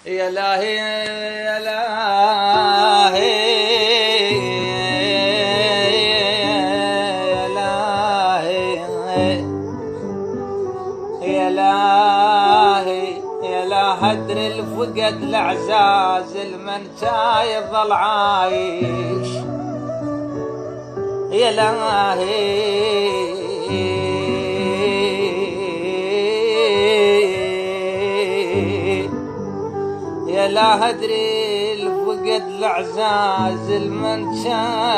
يا لاهي يا لاهي يا لاهي يا لاهي يا لا هدر الفقد العزاز المن يظل عايش يا لاهي يا لا هدري الفقد العزاز المن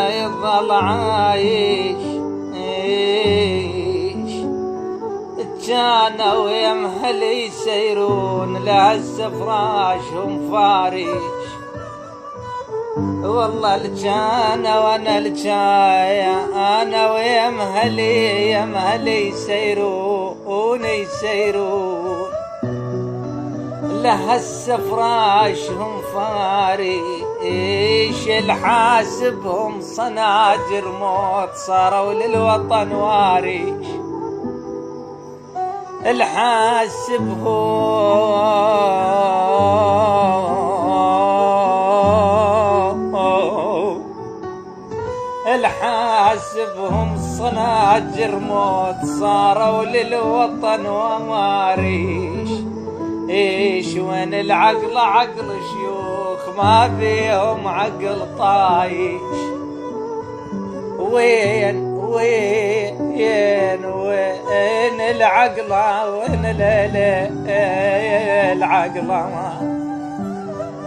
يظل عايش كانوا ويمهل يسيرون لهسه فراشهم فارش والله الجانا وانا الجاية انا ويمهل يسيرون لهسه فراشهم فارش الحاسبهم صناجر موت صاروا للوطن وارش الحاسبهم صناجر موت صاروا للوطن وماريش ايش وين العقل عقل شيوخ ما فيهم عقل طايش وين العقل وين العقل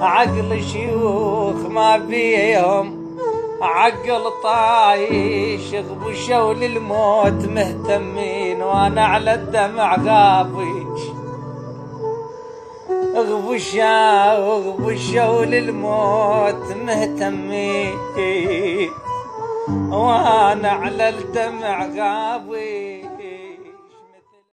عقل شيوخ ما بيهم عقل طايش غبشوا للموت مهتمين وانا على الدمع غابيش غبشوا للموت مهتمين وانا على الدمع غابي